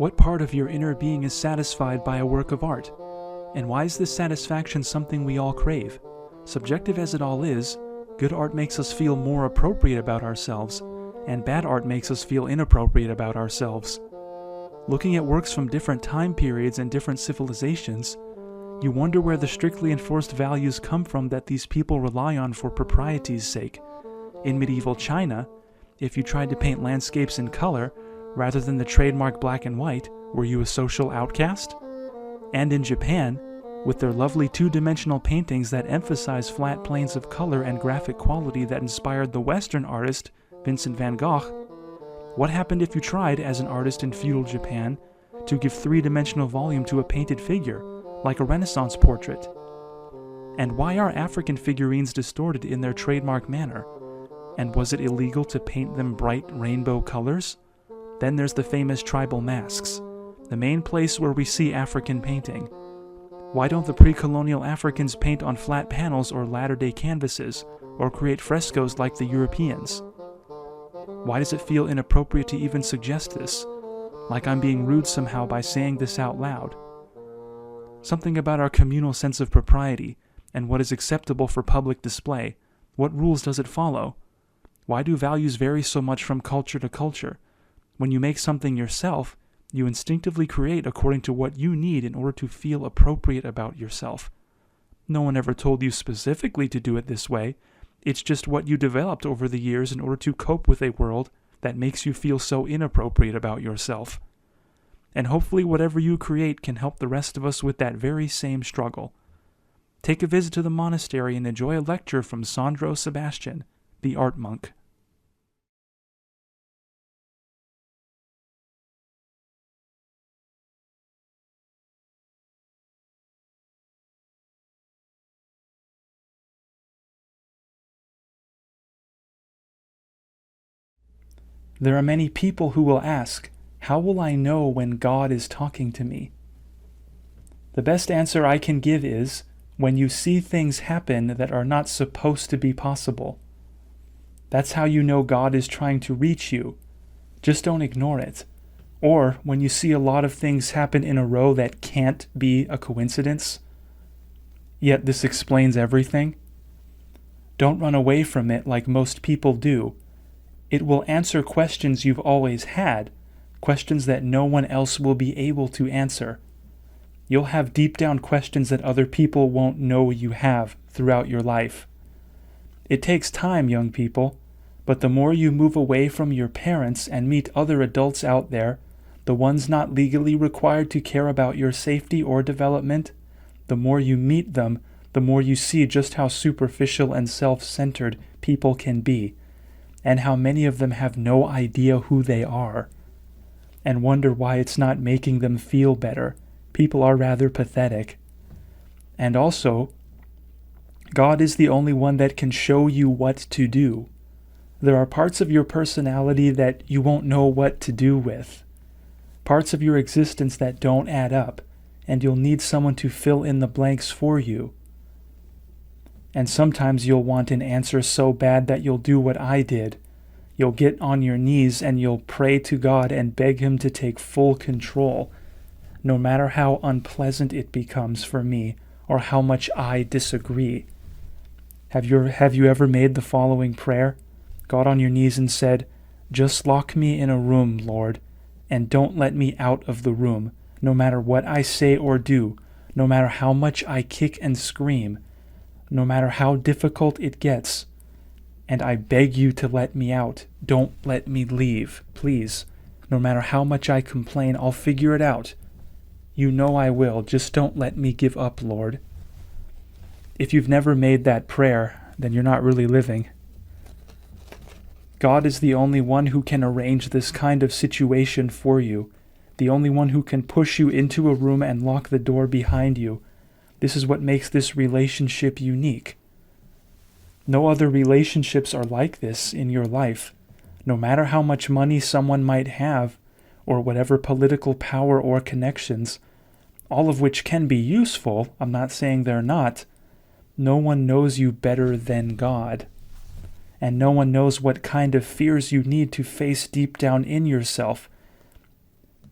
What part of your inner being is satisfied by a work of art? And why is this satisfaction something we all crave? Subjective as it all is, good art makes us feel more appropriate about ourselves, and bad art makes us feel inappropriate about ourselves. Looking at works from different time periods and different civilizations, you wonder where the strictly enforced values come from that these people rely on for propriety's sake. In medieval China, if you tried to paint landscapes in color, rather than the trademark black and white, were you a social outcast? And in Japan, with their lovely two-dimensional paintings that emphasize flat planes of color and graphic quality that inspired the Western artist Vincent van Gogh, what happened if you tried, as an artist in feudal Japan, to give three-dimensional volume to a painted figure, like a Renaissance portrait? And why are African figurines distorted in their trademark manner? And was it illegal to paint them bright rainbow colors? Then there's the famous tribal masks, the main place where we see African painting. Why don't the pre-colonial Africans paint on flat panels or ladder-day canvases, or create frescoes like the Europeans? Why does it feel inappropriate to even suggest this? Like I'm being rude somehow by saying this out loud. Something about our communal sense of propriety, and what is acceptable for public display. What rules does it follow? Why do values vary so much from culture to culture? When you make something yourself, you instinctively create according to what you need in order to feel appropriate about yourself. No one ever told you specifically to do it this way. It's just what you developed over the years in order to cope with a world that makes you feel so inappropriate about yourself. And hopefully whatever you create can help the rest of us with that very same struggle. Take a visit to the monastery and enjoy a lecture from Sandro Sebastian, the art monk. There are many people who will ask, how will I know when God is talking to me? The best answer I can give is, when you see things happen that are not supposed to be possible. That's how you know God is trying to reach you. Just don't ignore it. Or when you see a lot of things happen in a row that can't be a coincidence, yet this explains everything. Don't run away from it like most people do. It will answer questions you've always had, questions that no one else will be able to answer. You'll have deep down questions that other people won't know you have throughout your life. It takes time, young people, but the more you move away from your parents and meet other adults out there, the ones not legally required to care about your safety or development, the more you meet them, the more you see just how superficial and self-centered people can be, and how many of them have no idea who they are, and wonder why it's not making them feel better. People are rather pathetic. And also, God is the only one that can show you what to do. There are parts of your personality that you won't know what to do with, parts of your existence that don't add up, and you'll need someone to fill in the blanks for you. And sometimes you'll want an answer so bad that you'll do what I did. You'll get on your knees and you'll pray to God and beg Him to take full control, no matter how unpleasant it becomes for me or how much I disagree. Have you ever made the following prayer? Got on your knees and said, "Just lock me in a room, Lord, and don't let me out of the room, no matter what I say or do, no matter how much I kick and scream, no matter how difficult it gets. And I beg you to let me out. Don't let me leave, please. No matter how much I complain, I'll figure it out. You know I will. Just don't let me give up, Lord." If you've never made that prayer, then you're not really living. God is the only one who can arrange this kind of situation for you, the only one who can push you into a room and lock the door behind you. This is what makes this relationship unique. No other relationships are like this in your life. No matter how much money someone might have, or whatever political power or connections, all of which can be useful, I'm not saying they're not, no one knows you better than God. And no one knows what kind of fears you need to face deep down in yourself.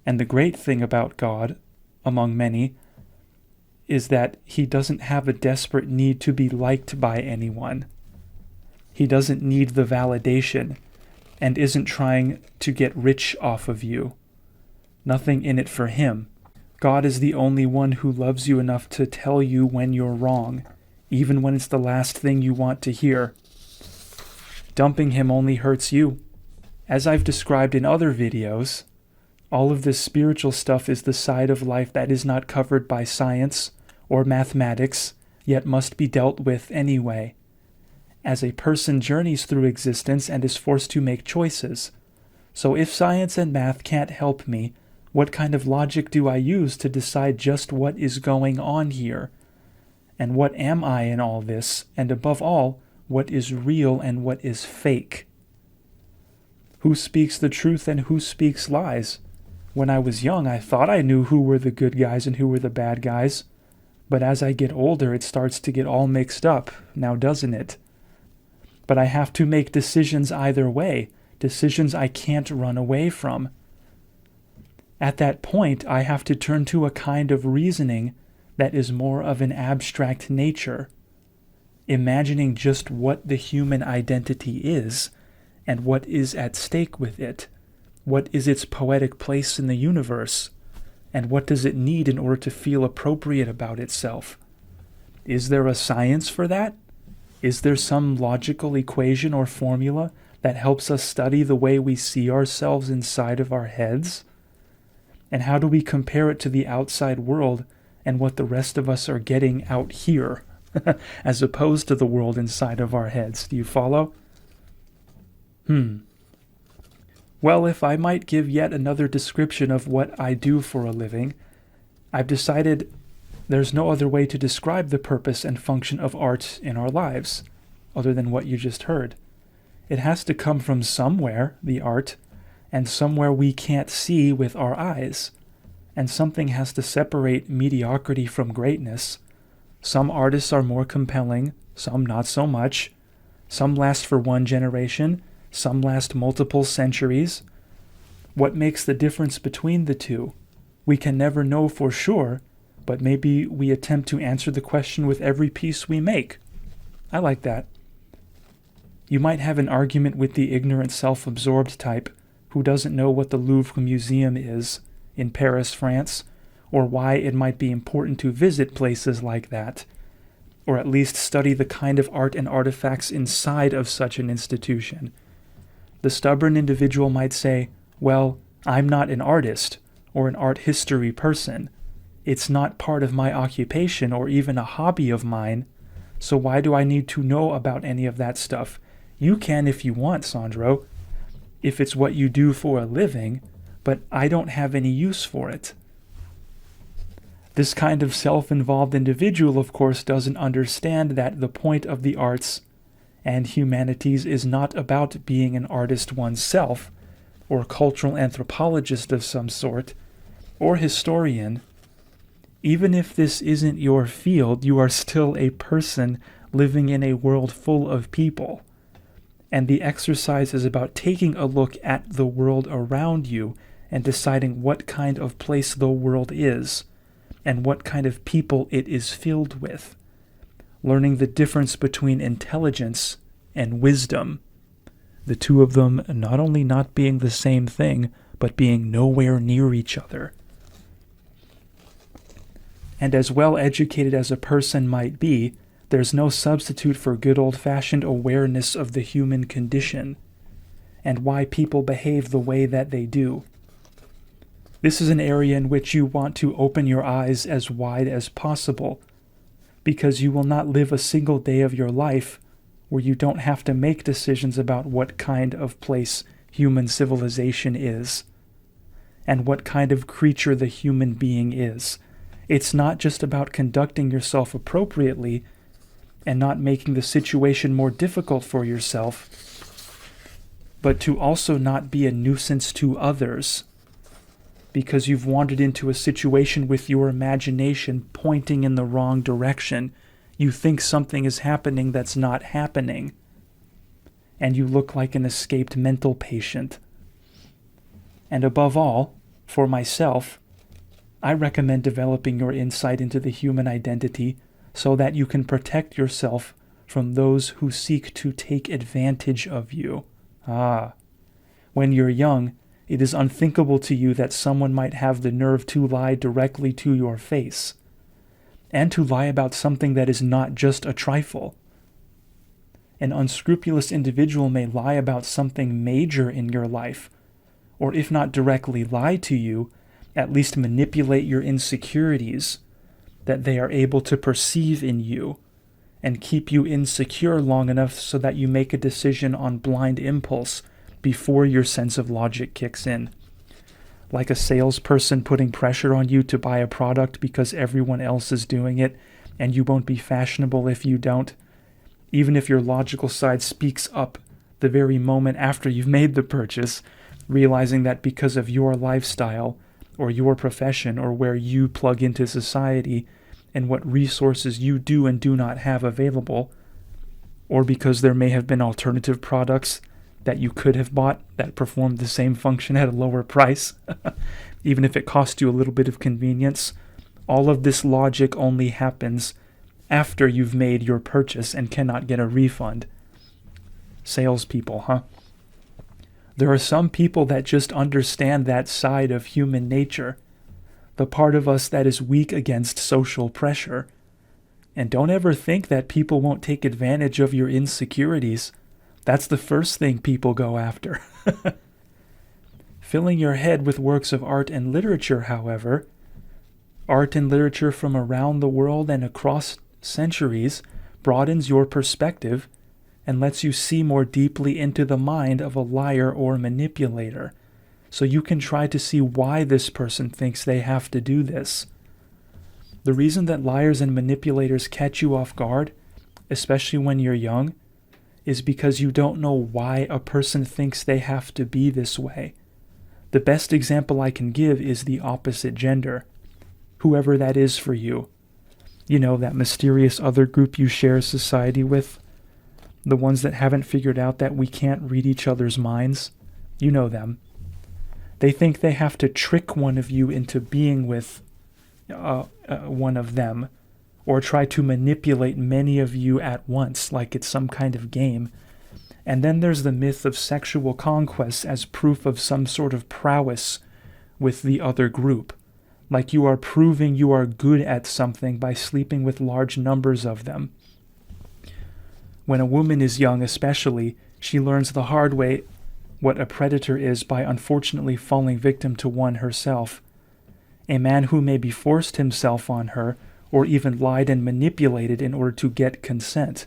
And the great thing about God, among many, is that he doesn't have a desperate need to be liked by anyone. He doesn't need the validation and isn't trying to get rich off of you. Nothing in it for him. God is the only one who loves you enough to tell you when you're wrong, even when it's the last thing you want to hear. Dumping him only hurts you. As I've described in other videos, all of this spiritual stuff is the side of life that is not covered by science or mathematics, yet must be dealt with anyway. As a person journeys through existence and is forced to make choices. So if science and math can't help me, what kind of logic do I use to decide just what is going on here? And what am I in all this? And above all, what is real and what is fake? Who speaks the truth and who speaks lies? When I was young, I thought I knew who were the good guys and who were the bad guys. But as I get older, it starts to get all mixed up, now doesn't it? But I have to make decisions either way, decisions I can't run away from. At that point, I have to turn to a kind of reasoning that is more of an abstract nature, imagining just what the human identity is and what is at stake with it, what is its poetic place in the universe, and what does it need in order to feel appropriate about itself. Is there a science for that? Is there some logical equation or formula that helps us study the way we see ourselves inside of our heads? And how do we compare it to the outside world and what the rest of us are getting out here, as opposed to the world inside of our heads? Do you follow? Well, if I might give yet another description of what I do for a living, I've decided there's no other way to describe the purpose and function of art in our lives, other than what you just heard. It has to come from somewhere, the art, and somewhere we can't see with our eyes. And something has to separate mediocrity from greatness. Some artists are more compelling, some not so much. Some last for one generation, some last multiple centuries. What makes the difference between the two? We can never know for sure, but maybe we attempt to answer the question with every piece we make. I like that. You might have an argument with the ignorant, self-absorbed type who doesn't know what the Louvre Museum is in Paris, France, or why it might be important to visit places like that, or at least study the kind of art and artifacts inside of such an institution. The stubborn individual might say, well, I'm not an artist or an art history person. It's not part of my occupation or even a hobby of mine, so why do I need to know about any of that stuff? You can if you want, Sandro, if it's what you do for a living, but I don't have any use for it. This kind of self-involved individual, of course, doesn't understand that the point of the arts and humanities is not about being an artist oneself, or a cultural anthropologist of some sort, or historian. Even if this isn't your field, you are still a person living in a world full of people. And the exercise is about taking a look at the world around you and deciding what kind of place the world is and what kind of people it is filled with. Learning the difference between intelligence and wisdom. The two of them not only not being the same thing, but being nowhere near each other. And as well educated as a person might be, there's no substitute for good old-fashioned awareness of the human condition and why people behave the way that they do. This is an area in which you want to open your eyes as wide as possible, because you will not live a single day of your life where you don't have to make decisions about what kind of place human civilization is and what kind of creature the human being is. It's not just about conducting yourself appropriately and not making the situation more difficult for yourself, but to also not be a nuisance to others because you've wandered into a situation with your imagination pointing in the wrong direction. You think something is happening that's not happening, and you look like an escaped mental patient. And above all, For myself, I recommend developing your insight into the human identity so that you can protect yourself from those who seek to take advantage of you. When you're young, it is unthinkable to you that someone might have the nerve to lie directly to your face, and to lie about something that is not just a trifle. An unscrupulous individual may lie about something major in your life, or if not directly lie to you, at least manipulate your insecurities that they are able to perceive in you, and keep you insecure long enough so that you make a decision on blind impulse before your sense of logic kicks in. Like a salesperson putting pressure on you to buy a product because everyone else is doing it, and you won't be fashionable if you don't, even if your logical side speaks up the very moment after you've made the purchase, realizing that because of your lifestyle, or your profession, or where you plug into society, and what resources you do and do not have available, or because there may have been alternative products that you could have bought that performed the same function at a lower price, even if it cost you a little bit of convenience. All of this logic only happens after you've made your purchase and cannot get a refund. Salespeople, huh? There are some people that just understand that side of human nature, the part of us that is weak against social pressure. And don't ever think that people won't take advantage of your insecurities. That's the first thing people go after. Filling your head with works of art and literature, however, art and literature from around the world and across centuries, broadens your perspective and lets you see more deeply into the mind of a liar or manipulator, so you can try to see why this person thinks they have to do this. The reason that liars and manipulators catch you off guard, especially when you're young, is because you don't know why a person thinks they have to be this way. The best example I can give is the opposite gender, whoever that is for you. You know, that mysterious other group you share society with, the ones that haven't figured out that we can't read each other's minds. You know them. They think they have to trick one of you into being with one of them, or try to manipulate many of you at once, like it's some kind of game. And then there's the myth of sexual conquest as proof of some sort of prowess with the other group, like you are proving you are good at something by sleeping with large numbers of them. When a woman is young especially, she learns the hard way what a predator is by unfortunately falling victim to one herself. A man who maybe forced himself on her, or even lied and manipulated in order to get consent,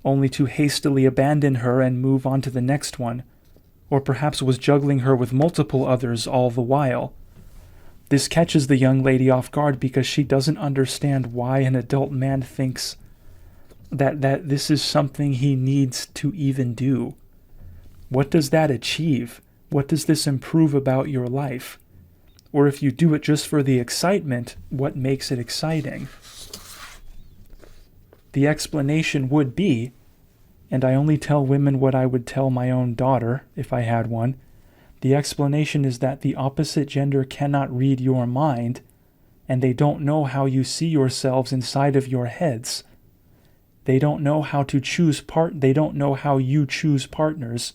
only to hastily abandon her and move on to the next one, or perhaps was juggling her with multiple others all the while. This catches the young lady off guard because she doesn't understand why an adult man thinks that this is something he needs to even do. What does that achieve? What does this improve about your life? Or if you do it just for the excitement, what makes it exciting? The explanation would be, and I only tell women what I would tell my own daughter if I had one, the explanation is that the opposite gender cannot read your mind, and they don't know how you see yourselves inside of your heads. They don't know how to choose they don't know how you choose partners,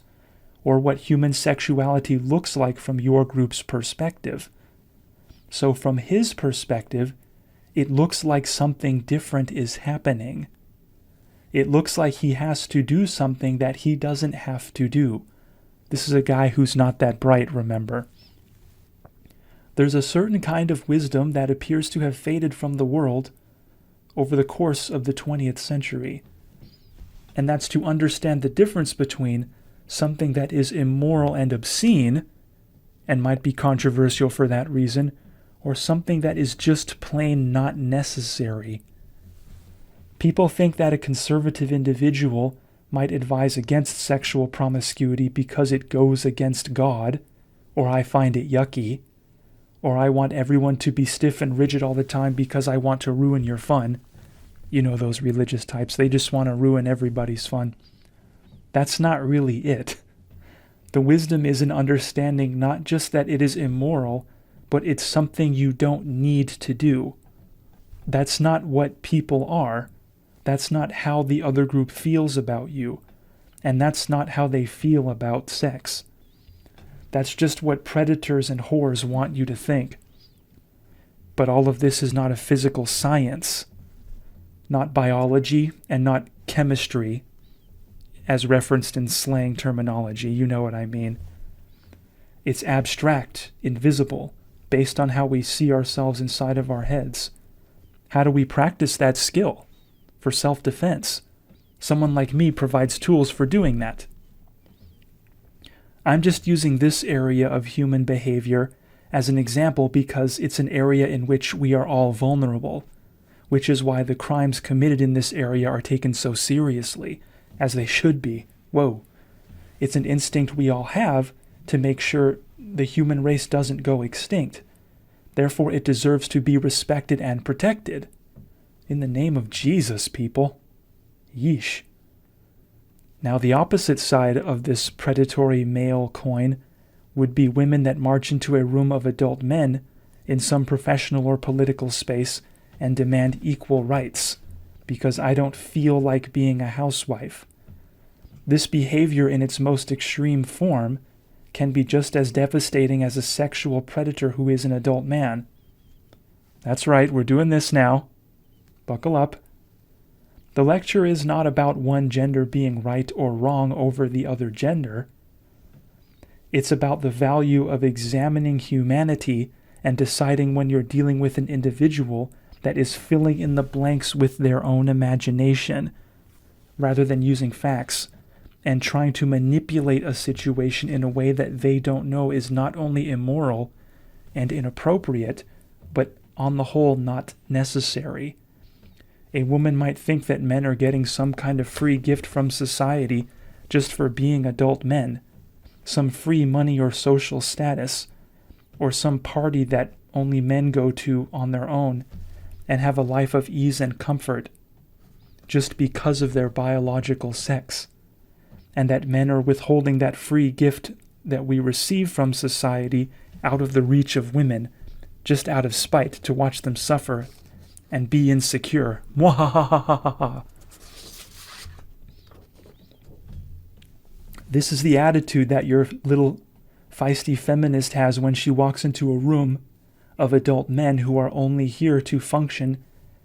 or what human sexuality looks like from your group's perspective. So from his perspective, it looks like something different is happening. It looks like he has to do something that he doesn't have to do. This is a guy who's not that bright, remember. There's a certain kind of wisdom that appears to have faded from the world over the course of the 20th century. And that's to understand the difference between something that is immoral and obscene, and might be controversial for that reason, or something that is just plain not necessary. People think that a conservative individual might advise against sexual promiscuity because it goes against God, or I find it yucky, or I want everyone to be stiff and rigid all the time because I want to ruin your fun. You know those religious types, they just want to ruin everybody's fun. That's not really it. The wisdom is in understanding not just that it is immoral, but it's something you don't need to do. That's not what people are. That's not how the other group feels about you. And that's not how they feel about sex. That's just what predators and whores want you to think. But all of this is not a physical science, not biology, and not chemistry, as referenced in slang terminology. You know what I mean. It's abstract, invisible, based on how we see ourselves inside of our heads. How do we practice that skill for self-defense? Someone like me provides tools for doing that. I'm just using this area of human behavior as an example because it's an area in which we are all vulnerable, which is why the crimes committed in this area are taken so seriously, as they should be. Whoa. It's an instinct we all have to make sure the human race doesn't go extinct. Therefore, it deserves to be respected and protected. In the name of Jesus, people. Yeesh. Now, the opposite side of this predatory male coin would be women that march into a room of adult men in some professional or political space and demand equal rights, because I don't feel like being a housewife. This behavior in its most extreme form can be just as devastating as a sexual predator who is an adult man. That's right, we're doing this now. Buckle up. The lecture is not about one gender being right or wrong over the other gender. It's about the value of examining humanity and deciding when you're dealing with an individual that is filling in the blanks with their own imagination, rather than using facts, and trying to manipulate a situation in a way that they don't know is not only immoral and inappropriate, but on the whole not necessary. A woman might think that men are getting some kind of free gift from society just for being adult men, some free money or social status, or some party that only men go to on their own and have a life of ease and comfort just because of their biological sex, and that men are withholding that free gift that we receive from society out of the reach of women, just out of spite to watch them suffer and be insecure. Mwahahahaha. This is the attitude that your little feisty feminist has when she walks into a room of adult men who are only here to function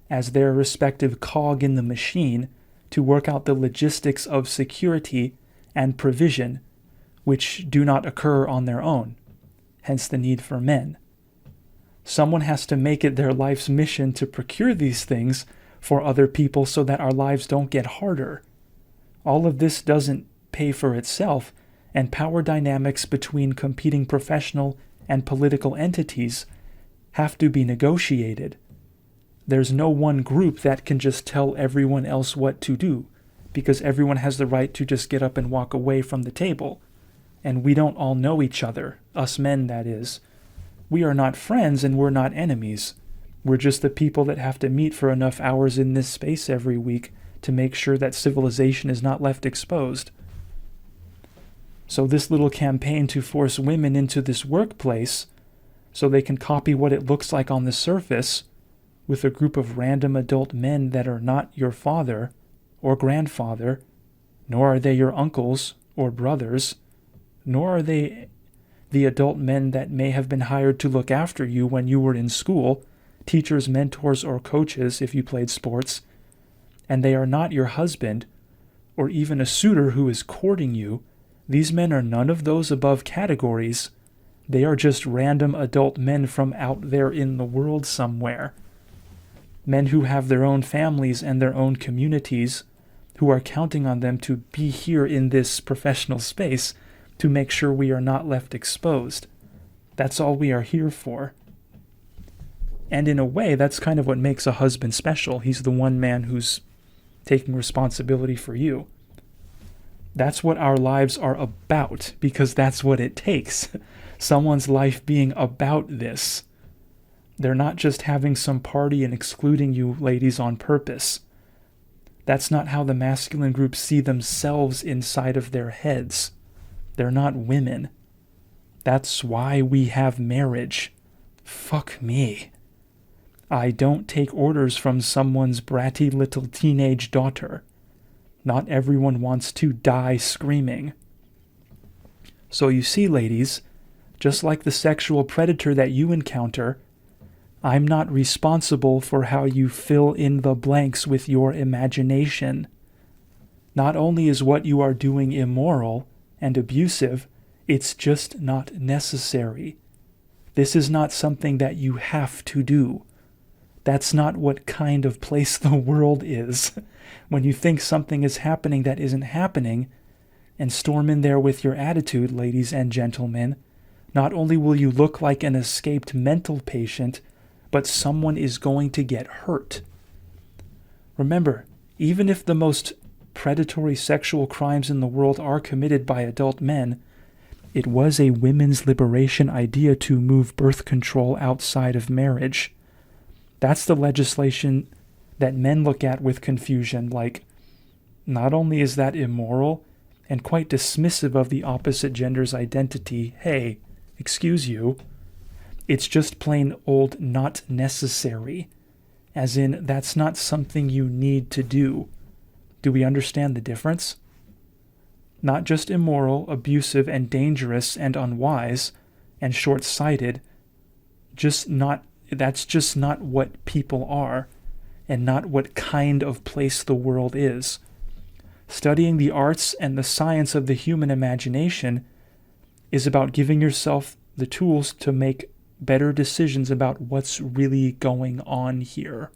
as their respective cog in the machine to work out the logistics of security and provision, which do not occur on their own, hence the need for men. Someone has to make it their life's mission to procure these things for other people so that our lives don't get harder. All of this doesn't pay for itself, and power dynamics between competing professional and political entities have to be negotiated. There's no one group that can just tell everyone else what to do, because everyone has the right to just get up and walk away from the table. And we don't all know each other, us men that is. We are not friends and we're not enemies. We're just the people that have to meet for enough hours in this space every week to make sure that civilization is not left exposed. So this little campaign to force women into this workplace so they can copy what it looks like on the surface with a group of random adult men that are not your father or grandfather, nor are they your uncles or brothers, nor are they the adult men that may have been hired to look after you when you were in school, teachers, mentors, or coaches if you played sports, and they are not your husband or even a suitor who is courting you. These men are none of those above categories. They are just random adult men from out there in the world somewhere. Men who have their own families and their own communities, who are counting on them to be here in this professional space to make sure we are not left exposed. That's all we are here for. And in a way, that's kind of what makes a husband special. He's the one man who's taking responsibility for you. That's what our lives are about, because that's what it takes. Someone's life being about this. They're not just having some party and excluding you ladies on purpose. That's not how the masculine groups see themselves inside of their heads. They're not women. That's why we have marriage. Fuck me. I don't take orders from someone's bratty little teenage daughter. Not everyone wants to die screaming. So you see, ladies, just like the sexual predator that you encounter, I'm not responsible for how you fill in the blanks with your imagination. Not only is what you are doing immoral and abusive, it's just not necessary. This is not something that you have to do. That's not what kind of place the world is. When you think something is happening that isn't happening, and storm in there with your attitude, ladies and gentlemen, not only will you look like an escaped mental patient, but someone is going to get hurt. Remember, even if the most predatory sexual crimes in the world are committed by adult men, it was a women's liberation idea to move birth control outside of marriage. That's the legislation that men look at with confusion, like, not only is that immoral and quite dismissive of the opposite gender's identity, hey, excuse you, it's just plain old not necessary, as in that's not something you need to do. Do we understand the difference? Not just immoral, abusive, and dangerous, and unwise, and short-sighted, that's just not what people are, and not what kind of place the world is. Studying the arts and the science of the human imagination is about giving yourself the tools to make better decisions about what's really going on here.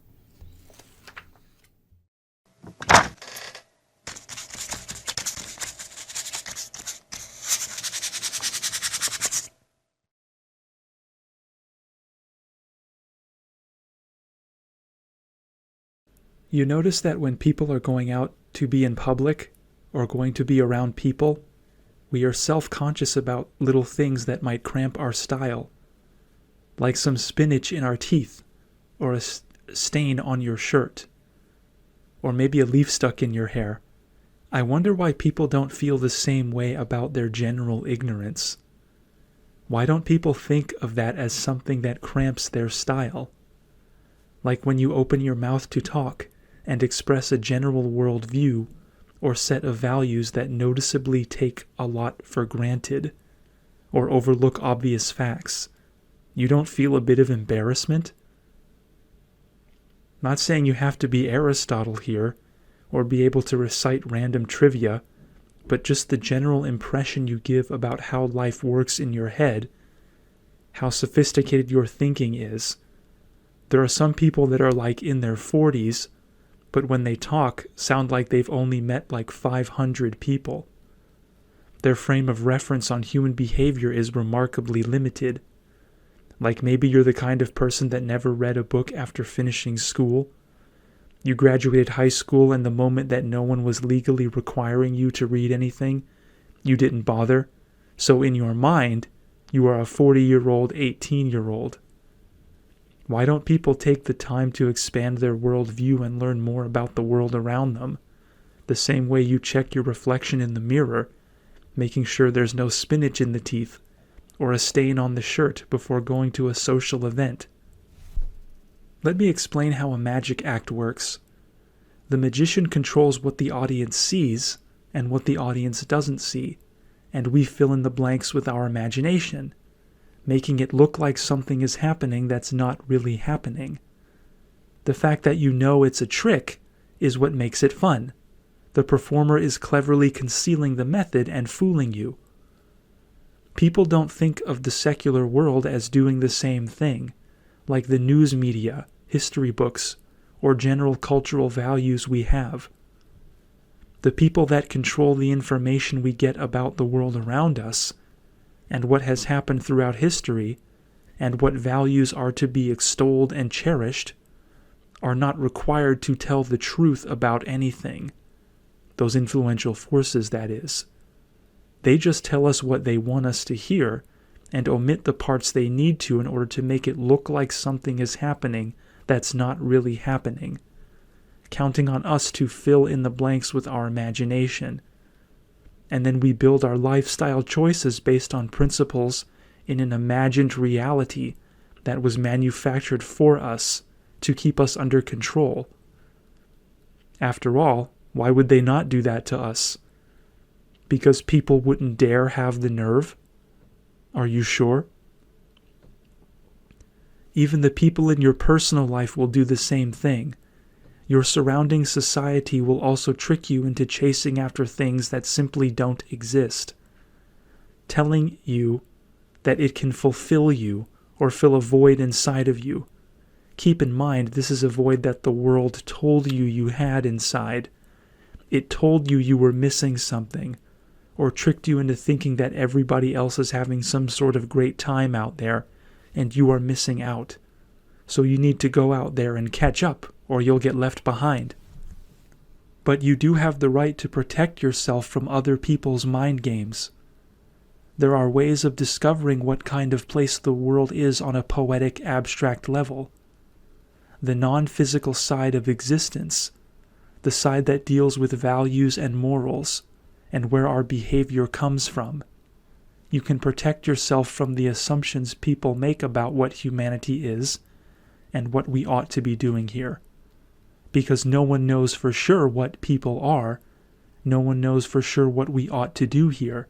You notice that when people are going out to be in public or going to be around people, we are self-conscious about little things that might cramp our style, like some spinach in our teeth, or a stain on your shirt, or maybe a leaf stuck in your hair. I wonder why people don't feel the same way about their general ignorance. Why don't people think of that as something that cramps their style? Like when you open your mouth to talk and express a general worldview or set of values that noticeably take a lot for granted or overlook obvious facts. You don't feel a bit of embarrassment? Not saying you have to be Aristotle here or be able to recite random trivia, but just the general impression you give about how life works in your head, how sophisticated your thinking is. There are some people that are like in their 40s, but when they talk, sound like they've only met like 500 people. Their frame of reference on human behavior is remarkably limited. Like maybe you're the kind of person that never read a book after finishing school. You graduated high school, and the moment that no one was legally requiring you to read anything, you didn't bother. So in your mind, you are a 40-year-old, 18-year-old. Why don't people take the time to expand their worldview and learn more about the world around them? The same way you check your reflection in the mirror, making sure there's no spinach in the teeth or a stain on the shirt before going to a social event. Let me explain how a magic act works. The magician controls what the audience sees and what the audience doesn't see, and we fill in the blanks with our imagination, making it look like something is happening that's not really happening. The fact that you know it's a trick is what makes it fun. The performer is cleverly concealing the method and fooling you. People don't think of the secular world as doing the same thing, like the news media, history books, or general cultural values we have. The people that control the information we get about the world around us, and what has happened throughout history, and what values are to be extolled and cherished, are not required to tell the truth about anything. Those influential forces, that is. They just tell us what they want us to hear, and omit the parts they need to in order to make it look like something is happening that's not really happening, counting on us to fill in the blanks with our imagination. and then we build our lifestyle choices based on principles in an imagined reality that was manufactured for us to keep us under control. After all, why would they not do that to us? Because people wouldn't dare have the nerve? Are you sure? Even the people in your personal life will do the same thing. Your surrounding society will also trick you into chasing after things that simply don't exist, telling you that it can fulfill you or fill a void inside of you. Keep in mind, this is a void that the world told you you had inside. It told you you were missing something, or tricked you into thinking that everybody else is having some sort of great time out there, and you are missing out. So you need to go out there and catch up, or you'll get left behind. But you do have the right to protect yourself from other people's mind games. There are ways of discovering what kind of place the world is on a poetic, abstract level. The non-physical side of existence, the side that deals with values and morals, and where our behavior comes from. You can protect yourself from the assumptions people make about what humanity is and what we ought to be doing here. Because no one knows for sure what people are, no one knows for sure what we ought to do here.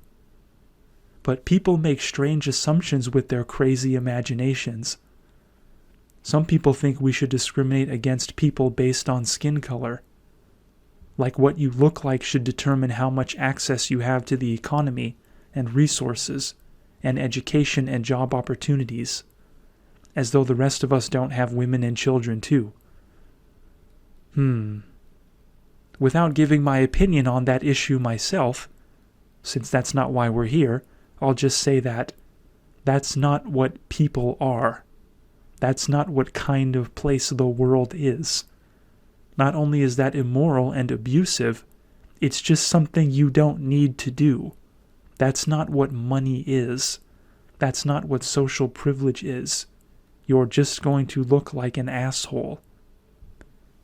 But people make strange assumptions with their crazy imaginations. Some people think we should discriminate against people based on skin color. Like what you look like should determine how much access you have to the economy and resources and education and job opportunities, as though the rest of us don't have women and children too. Without giving my opinion on that issue myself, since that's not why we're here, I'll just say that that's not what people are. That's not what kind of place the world is. Not only is that immoral and abusive, it's just something you don't need to do. That's not what money is. That's not what social privilege is. You're just going to look like an asshole.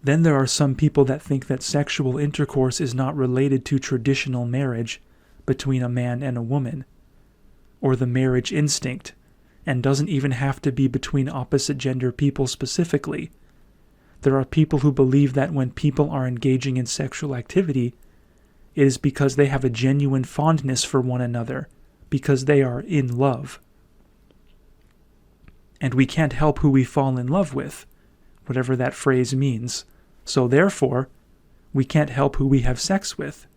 Then there are some people that think that sexual intercourse is not related to traditional marriage between a man and a woman, or the marriage instinct, and doesn't even have to be between opposite gender people specifically. There are people who believe that when people are engaging in sexual activity, it is because they have a genuine fondness for one another, because they are in love. And we can't help who we fall in love with, whatever that phrase means. So therefore, we can't help who we have sex with,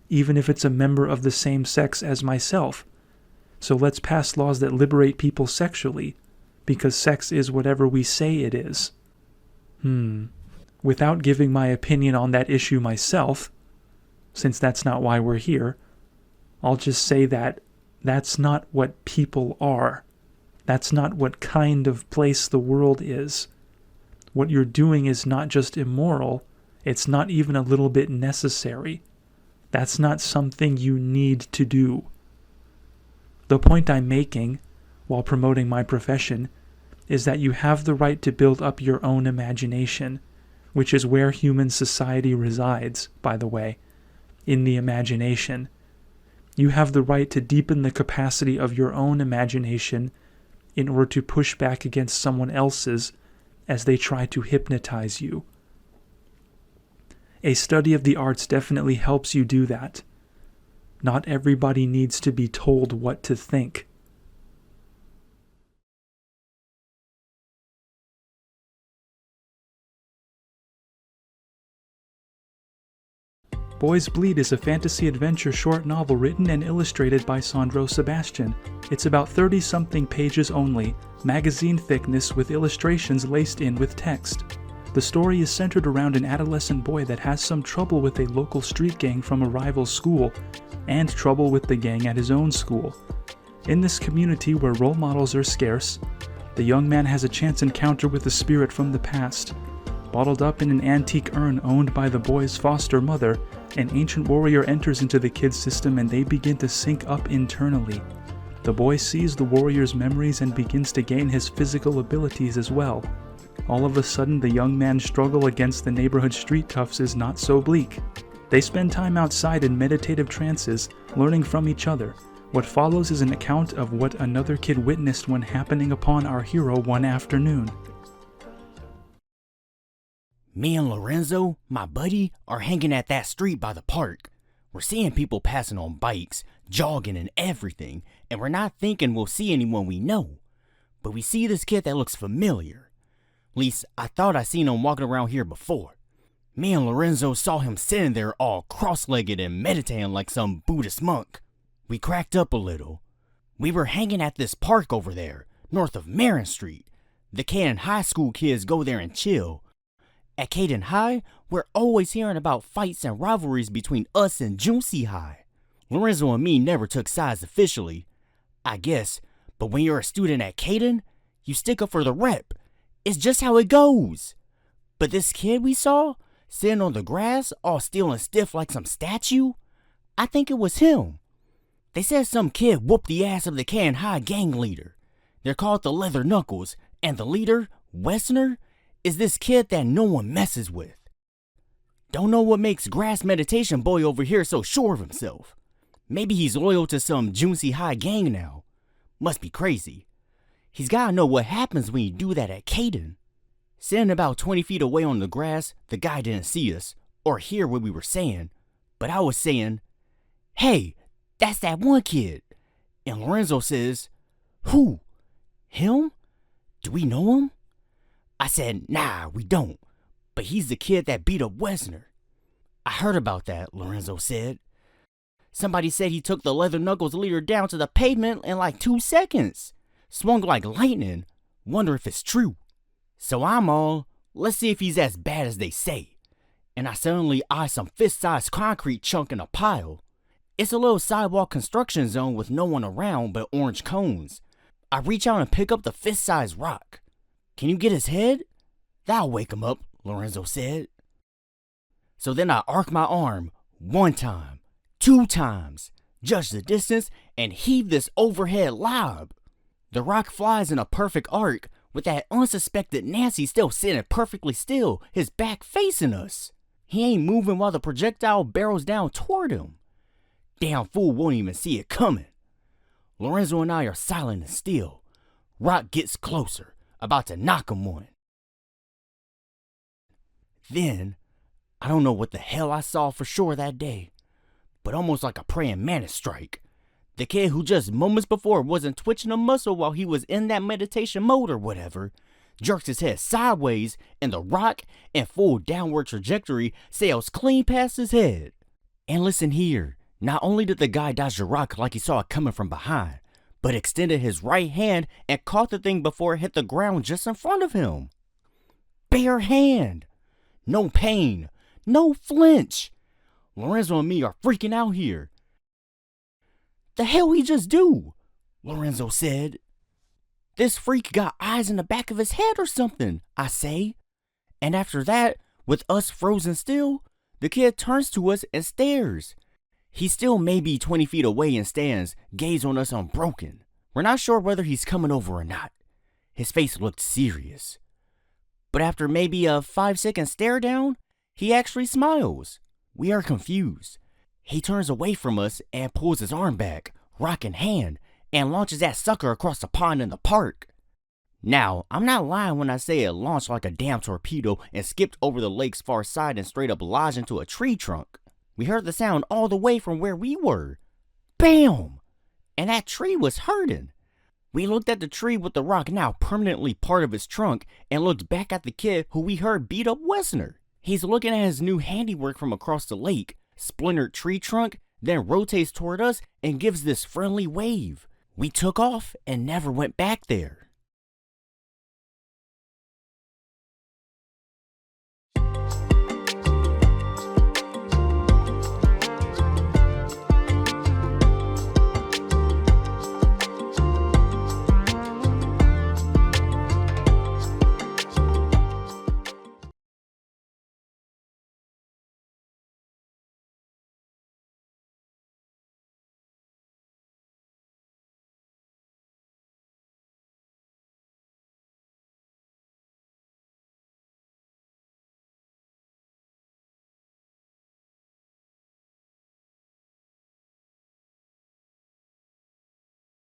even if it's a member of the same sex as myself. So let's pass laws that liberate people sexually, because sex is whatever we say it is. Without giving my opinion on that issue myself, since that's not why we're here, I'll just say that that's not what people are. That's not what kind of place the world is. What you're doing is not just immoral, it's not even a little bit necessary. That's not something you need to do. The point I'm making, while promoting my profession, is that you have the right to build up your own imagination, which is where human society resides, by the way, in the imagination. You have the right to deepen the capacity of your own imagination in order to push back against someone else's as they try to hypnotize you. A study of the arts definitely helps you do that. Not everybody needs to be told what to think. Boys Bleed is a fantasy adventure short novel written and illustrated by Sandro Sebastian. It's about 30-something pages only, magazine thickness with illustrations laced in with text. The story is centered around an adolescent boy that has some trouble with a local street gang from a rival school, and trouble with the gang at his own school. In this community where role models are scarce, the young man has a chance encounter with a spirit from the past. Bottled up in an antique urn owned by the boy's foster mother, an ancient warrior enters into the kid's system and they begin to sync up internally. The boy sees the warrior's memories and begins to gain his physical abilities as well. All of a sudden, the young man's struggle against the neighborhood street toughs is not so bleak. They spend time outside in meditative trances, learning from each other. What follows is an account of what another kid witnessed when happening upon our hero one afternoon. Me and Lorenzo, my buddy, are hanging at that street by the park. We're seeing people passing on bikes, jogging and everything, and we're not thinking we'll see anyone we know. But we see this kid that looks familiar. At least, I thought I seen him walking around here before. Me and Lorenzo saw him sitting there all cross-legged and meditating like some Buddhist monk. We cracked up a little. We were hanging at this park over there, north of Marin Street. The Caden High School kids go there and chill. At Caden High, we're always hearing about fights and rivalries between us and Junsi High. Lorenzo and me never took sides officially, I guess, but when you're a student at Caden, you stick up for the rep. It's just how it goes. But this kid we saw, sitting on the grass, all still and stiff like some statue, I think it was him. They said some kid whooped the ass of the Caden High gang leader. They're called the Leather Knuckles, and the leader, Westerner, is this kid that no one messes with. Don't know what makes Grass Meditation Boy over here so sure of himself. Maybe he's loyal to some Junsi High gang now. Must be crazy. He's gotta know what happens when you do that at Caden. Sitting about 20 feet away on the grass, the guy didn't see us, or hear what we were saying, but I was saying, "Hey, that's that one kid." And Lorenzo says, "Who? Him? Do we know him?" I said, "Nah, we don't, but he's the kid that beat up Wesner." "I heard about that," Lorenzo said. "Somebody said he took the Leather Knuckles leader down to the pavement in like 2 seconds. Swung like lightning. Wonder if it's true." So I'm all, let's see if he's as bad as they say. And I suddenly eye some fist-sized concrete chunk in a pile. It's a little sidewalk construction zone with no one around but orange cones. I reach out and pick up the fist-sized rock. "Can you get his head?" "That'll wake him up," Lorenzo said. So then I arc my arm 1 time, 2 times, judge the distance, and heave this overhead lob. The rock flies in a perfect arc, with that unsuspected Nancy still sitting perfectly still, his back facing us. He ain't moving while the projectile barrels down toward him. Damn fool won't even see it coming. Lorenzo and I are silent and still. Rock gets closer, about to knock him one. Then, I don't know what the hell I saw for sure that day, but almost like a praying mantis strike. The kid who just moments before wasn't twitching a muscle while he was in that meditation mode or whatever, jerks his head sideways, and the rock, in full downward trajectory, sails clean past his head. And listen here, not only did the guy dodge the rock like he saw it coming from behind, but extended his right hand and caught the thing before it hit the ground just in front of him. Bare hand. No pain. No flinch. Lorenzo and me are freaking out here. "The hell he just do?" Lorenzo said. "This freak got eyes in the back of his head or something," I say. And after that, with us frozen still, the kid turns to us and stares. He's still maybe 20 feet away and stands, gaze on us unbroken. We're not sure whether he's coming over or not. His face looked serious. But after maybe a 5-second stare down, he actually smiles. We are confused. He turns away from us and pulls his arm back, rock in hand, and launches that sucker across the pond in the park. Now, I'm not lying when I say it launched like a damn torpedo and skipped over the lake's far side and straight up lodged into a tree trunk. We heard the sound all the way from where we were. Bam! And that tree was hurting. We looked at the tree with the rock now permanently part of its trunk and looked back at the kid who we heard beat up Wesner. He's looking at his new handiwork from across the lake, splintered tree trunk, then rotates toward us and gives this friendly wave. We took off and never went back there.